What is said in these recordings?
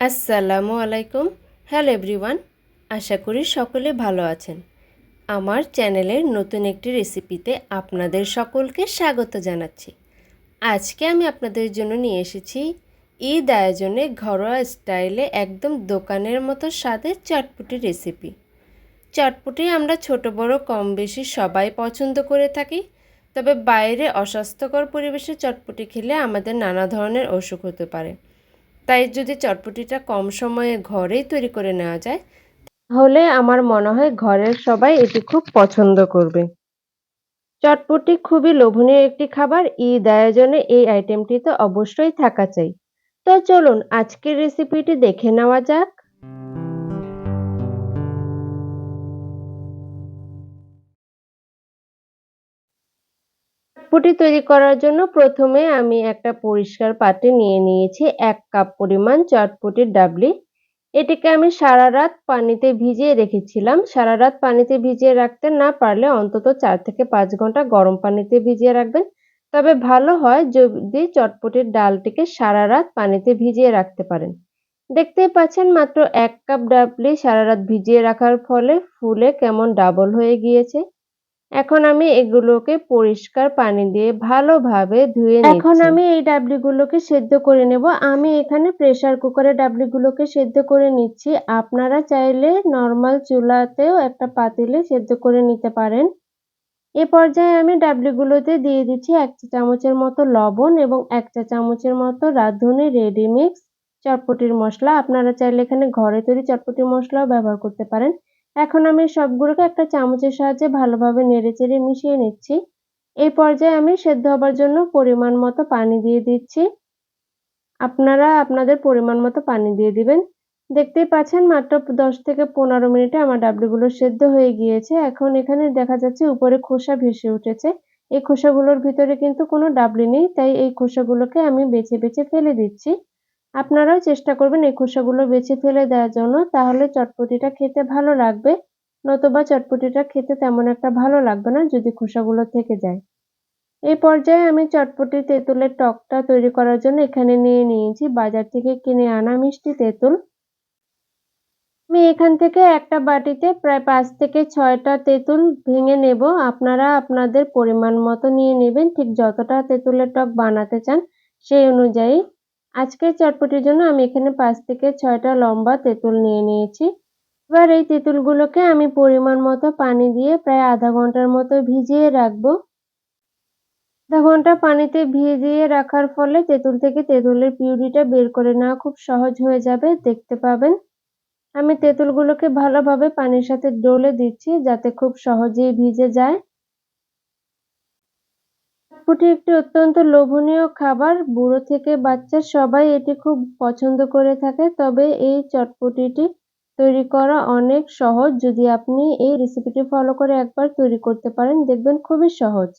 আসসালামু আলাইকুম। Hello everyone, আশা করি সকলে ভালো আছেন। আমার চ্যানেলের নতুন একটি রেসিপিতে আপনাদের সকলকে স্বাগত জানাচ্ছি। আজকে আমি আপনাদের জন্য নিয়ে এসেছি ঈদ আয়োজনে ঘরোয়া স্টাইলে একদম দোকানের মতো স্বাদের চটপটি রেসিপি। চটপটি আমরা ছোট বড় কম বেশি সবাই পছন্দ করে থাকি, তবে বাইরে অস্বাস্থ্যকর পরিবেশে চটপটি খেলে আমাদের নানা ধরনের অসুখ হতে পারে। তাই যদি চটপটিটা কম সময়ে ঘরেই তৈরি করে নেওয়া যায়, তাহলে আমার মনে হয় ঘরের সবাই এটি খুব পছন্দ করবে। চটপটি খুবই লোভনীয় একটি খাবার। ঈদ আয়োজনে এই আইটেমটি তো অবশ্যই থাকা চাই। তো চলুন আজকের রেসিপিটি দেখে নেওয়া যাক। চটপটি তৈরি করার জন্য প্রথমে আমি একটা পরিষ্কার পাত্রে নিয়ে নিয়েছি ১ কাপ পরিমাণ চটপটির ডাবলি। এটিকে আমি সারারাত পানিতে ভিজিয়ে রেখেছিলাম। সারারাত পানিতে ভিজিয়ে রাখতে না পারলে অন্তত ৪ থেকে ৫ ঘন্টা গরম পানিতে ভিজিয়ে রাখবেন। তবে ভালো হয় যদি চটপটির ডালটিকে সারারাত পানিতে ভিজিয়ে রাখতে পারেন। দেখতেই পাচ্ছেন মাত্র ১ কাপ ডাবলি সারারাত ভিজিয়ে রাখার ফলে ফুলে কেমন ডাবল হয়ে গিয়েছে। এখন আমি এগুলোকে পরিষ্কার পানি দিয়ে ভালোভাবে ধুয়ে নিচ্ছি। এখন আমি এই ডাবলিগুলোকে সেদ্ধ করে নেব। আমি এখানে প্রেসার কুকারে ডাবলিগুলোকে সেদ্ধ করে নিচ্ছি। আপনারা চাইলে নরমাল চুলাতেও একটা পাতিলে সেদ্ধ করে নিতে পারেন। এ পর্যায়ে আমি ডাবলিগুলোতে দিয়ে দিচ্ছি ১ চা চামচের মতো লবণ এবং ১ চা চামচের মতো রাঁধুনি রেডি মিক্স চটপটির মসলা। আপনারা চাইলে এখানে ঘরে তৈরি চটপটির মসলাও ব্যবহার করতে পারেন। এখন আমি সবগুলোকে একটা চামচের সাহায্যে ভালোভাবে নেড়েচেড়ে মিশিয়ে নিচ্ছি। এই পর্যায়ে আমি সেদ্ধ হবার জন্য পরিমাণ মতো পানি দিয়ে দিচ্ছি। আপনারা আপনাদের পরিমাণ মতো পানি দিয়ে দিবেন। দেখতেই পাচ্ছেন মাত্র ১০ থেকে ১৫ মিনিটে আমার ডাবলিগুলো সেদ্ধ হয়ে গিয়েছে। এখন এখানে দেখা যাচ্ছে উপরে খোসা ভেসে উঠেছে। এই খোসাগুলোর ভিতরে কিন্তু কোনো ডাবলি নেই, তাই এই খোসাগুলোকে আমি বেছে বেছে ফেলে দিচ্ছি। আপনারাও চেষ্টা করবেন এই খোসাগুলো বেছে ফেলে দেওয়ার জন্য, তাহলে চটপটিটা খেতে ভালো লাগবে। নতুবা চটপটিটা খেতে তেমন একটা ভালো লাগবে না যদি খোসাগুলো থেকে যায়। এই পর্যায়ে আমি চটপটি তেঁতুলের টকটা তৈরি করার জন্য এখানে নিয়ে নিয়েছি বাজার থেকে কিনে আনা মিষ্টি তেঁতুল। আমি এখান থেকে একটা বাটিতে প্রায় ৫ থেকে ৬ টা তেঁতুল ভেঙে নেব। আপনারা আপনাদের পরিমাণ মতো নিয়ে নেবেন, ঠিক যতটা তেঁতুলের টক বানাতে চান সেই অনুযায়ী। আজকের চটপটির জন্য আমি এখানে ৫ থেকে ৬ টা লম্বা তেঁতুল নিয়ে নিয়েছি। এবার এই তেঁতুলগুলোকে আমি পরিমাণ মতো পানি দিয়ে প্রায় আধা ঘন্টার মতো ভিজিয়ে রাখবো। আধা ঘন্টা পানিতে ভিজিয়ে রাখার ফলে তেঁতুল থেকে তেঁতুলের পিউরিটা বের করে নেওয়া খুব সহজ হয়ে যাবে, দেখতে পাবেন। আমি তেঁতুলগুলোকে ভালোভাবে পানির সাথে ডলে দিচ্ছি যাতে খুব সহজেই ভিজে যায়। চটপটি একটি অত্যন্ত লোভনীয় খাবার। বুড়ো থেকে বাচ্চা সবাই এটি খুব পছন্দ করে থাকে। তবে এই চটপটিটি তৈরি করা অনেক সহজ। যদি আপনি এই রেসিপিটি ফলো করে একবার তৈরি করতে পারেন, দেখবেন খুবই সহজ।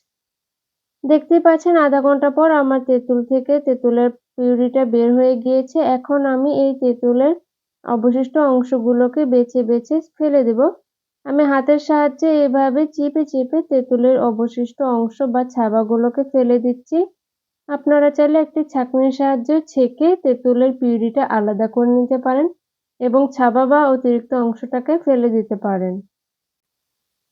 দেখতেই পাচ্ছেন আধা ঘন্টা পর আমার তেঁতুল থেকে তেঁতুলের পিউরিটা বের হয়ে গিয়েছে। এখন আমি এই তেঁতুলের অবশিষ্ট অংশগুলোকে বেছে বেছে ফেলে দেব। আমি হাতের সাহায্যে এভাবে চিপে চিপে তেঁতুলের অবশিষ্ট অংশ বা ছাবাগুলোকে ফেলে দিচ্ছি। আপনারা চাইলে একটি ছাঁকনির সাহায্যে ছেঁকে তেঁতুলের পিউরিটা আলাদা করে নিতে পারেন এবং ছাবা বা অতিরিক্ত অংশটাকে ফেলে দিতে পারেন।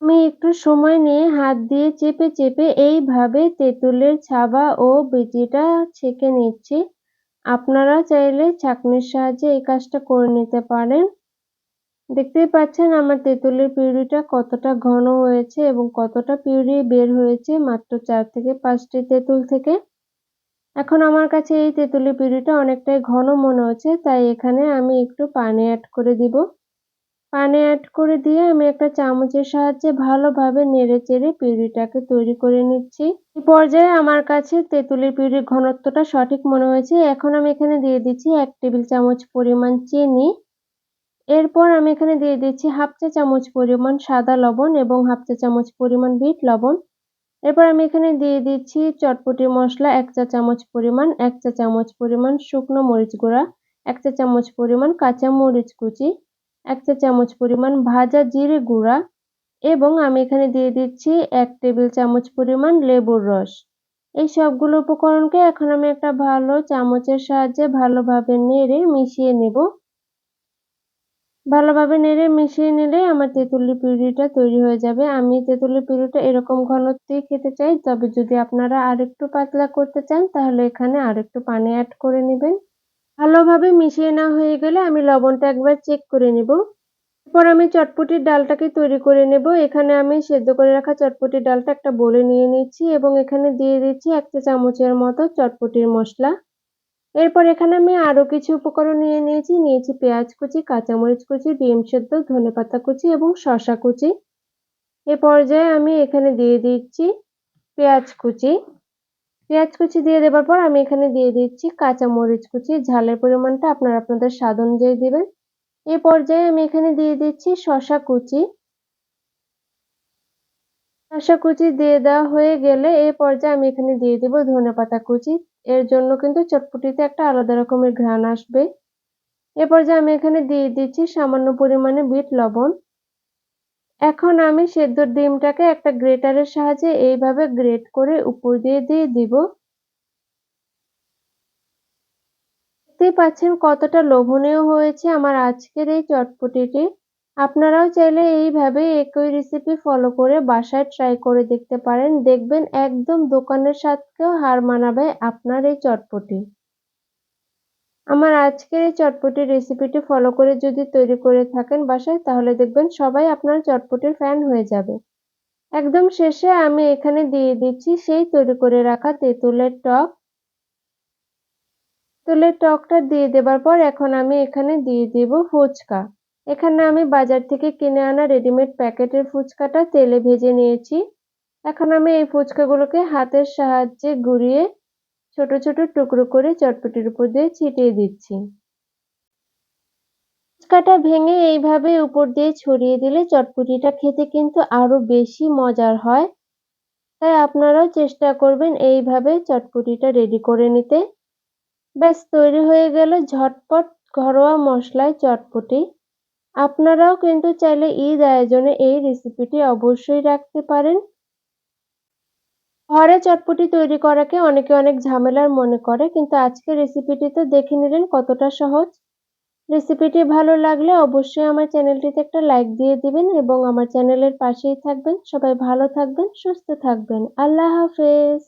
আমি একটু সময় নিয়ে হাত দিয়ে চেপে চেপে এইভাবে তেঁতুলের ছাবা ও বিচিটা ছেঁকে নিচ্ছি। আপনারা চাইলে ছাঁকনির সাহায্যে এই কাজটা করে নিতে পারেন। দেখতেই পাচ্ছেন আমার তেঁতুলের পিউরিটা কতটা ঘন হয়েছে এবং কতটা পিউরি বের হয়েছে মাত্র ৪ থেকে ৫ টি তেঁতুল থেকে। এখন আমার কাছে এই তেঁতুলের পিউরিটা অনেকটাই ঘন মনে হচ্ছে, তাই এখানে আমি একটু পানি এড করে দিব। পানি এড করে দিয়ে আমি একটা চামচের সাহায্যে ভালোভাবে নেড়েচেড়ে পিউরিটাকে তৈরি করে নিচ্ছি। এই পর্যায়ে আমার কাছে তেঁতুলের পিউরির ঘনত্বটা সঠিক মনে হয়েছে। এখন আমি এখানে দিয়ে দিচ্ছি ১ টেবিল চামচ পরিমাণ চিনি। এরপর আমি এখানে দিয়ে দিচ্ছি ১/২ চা চামচ পরিমাণ সাদা লবণ এবং ১/২ চা চামচ পরিমাণ বিট লবণ। এরপর আমি এখানে দিয়ে দিচ্ছি চটপটি মসলা ১ চা চামচ পরিমাণ, ১ চা চামচ পরিমাণ শুকনো মরিচ গুঁড়া, ১ চা চামচ পরিমাণ কাঁচা মরিচ কুচি, ১ চা চামচ পরিমাণ ভাজা জিরে গুঁড়া এবং আমি এখানে দিয়ে দিচ্ছি ১ টেবিল চামচ পরিমাণ লেবুর রস। এই সবগুলো উপকরণকে এখন আমি একটা ভালো চামচের সাহায্যে ভালোভাবে নেড়ে মিশিয়ে নেব। ভালোভাবে নেড়ে মিশিয়ে নিলে আমার তেঁতুলের পিউরিটা তৈরি হয়ে যাবে। আমি তেঁতুলের পিউরিটা এরকম ঘনত্বেই খেতে চাই। তবে যদি আপনারা আরেকটু পাতলা করতে চান তাহলে এখানে আরেকটু পানি এড করে নিবেন। ভালোভাবে মিশিয়ে নেওয়া হয়ে গেলে আমি লবণটা একবার চেক করে নিব। এরপর আমি চটপটির ডালটাকে তৈরি করে নেব। এখানে আমি সেদ্ধ করে রাখা চটপটির ডালটা একটা বোলে নিয়ে নিচ্ছি এবং এখানে দিয়ে দিচ্ছি ১ চা চামচের মতো চটপটির মসলা। এরপর এখানে আমি আরো কিছু উপকরণ নিয়েছি পেঁয়াজ কুচি, কাঁচামরিচ কুচি, ডিম সেদ্ধ, ধনেপাতা কুচি এবং শসা কুচি। এ পর্যায়ে আমি এখানে দিয়ে দিচ্ছি পেঁয়াজ কুচি। পেঁয়াজ কুচি দিয়ে দেবার পর আমি এখানে দিয়ে দিচ্ছি কাঁচামরিচ কুচি। ঝালের পরিমাণটা আপনারা আপনাদের স্বাদ অনুযায়ী দিবেন। এ পর্যায়ে আমি এখানে দিয়ে দিচ্ছি শসা কুচি। শসা কুচি দিয়ে দেওয়া হয়ে গেলে এ পর্যায়ে আমি এখানে দিয়ে দিব ধনেপাতা কুচি। এর জন্য কিন্তু চটপটিতে একটা আলাদা রকমের ঘ্রাণ আসবে। এ পর্যায়ে আমি এখানে দিয়ে দিচ্ছি সামান্য পরিমাণে বিট লবণ। এখন আমি সেদ্ধ ডিমটাকে একটা গ্রেটারের সাহায্যে এইভাবে গ্রেট করে উপর দিয়ে দিব। দেখতেই পাচ্ছেন কতটা লোভনীয় হয়েছে আমার আজকের এই চটপটিটি। আপনারাও চাইলে এইভাবে একই রেসিপি ফলো করে বাসায় ট্রাই করে দেখতে পারেন। দেখবেন একদম দোকানের স্বাদকেও হার মানাবে আপনার এই চটপটি। আমার আজকের এই চটপটির রেসিপিটি ফলো করে যদি তৈরি করে থাকেন বাসায় তাহলে দেখবেন সবাই আপনার চটপটির ফ্যান হয়ে যাবে। একদম শেষে আমি এখানে দিয়ে দিচ্ছি সেই তৈরি করে রাখা তেঁতুলের টক। তেঁতুলের টকটা দিয়ে দেবার পর এখন আমি এখানে দিয়ে দিব ফুচকা। এখানে আমি বাজার থেকে কিনে আনা রেডিমেড প্যাকেটের ফুচকাটা তেলে ভেজে নিয়েছি। এখন আমি এই ফুচকাগুলোকে হাতের সাহায্যে ঘুরিয়ে ছোট ছোট টুকরো করে চটপটির উপর দিয়ে ছিটিয়ে দিচ্ছি। ফুচকাটা ভেঙে এইভাবে উপর দিয়ে ছড়িয়ে দিলে চটপটিটা খেতে কিন্তু আরো বেশি মজার হয়। তাই আপনারাও চেষ্টা করবেন এইভাবে চটপটিটা রেডি করে নিতে। ব্যাস তৈরি হয়ে গেল ঝটপট ঘরোয়া মসলায় চটপটি। আপনারাও কিন্তু চাইলে ঈদ আয়োজনে এই রেসিপিটি অবশ্যই রাখতে পারেন। ঘরে চটপটি তৈরি করাকে অনেকে অনেক ঝামেলার মনে করে, কিন্তু আজকের রেসিপিটি তো দেখে নিলেন কতটা সহজ। রেসিপিটি ভালো লাগলে অবশ্যই আমার চ্যানেলটিতে একটা লাইক দিয়ে দিবেন এবং আমার চ্যানেলের পাশেই থাকবেন। সবাই ভালো থাকবেন, সুস্থ থাকবেন। আল্লাহ হাফেজ।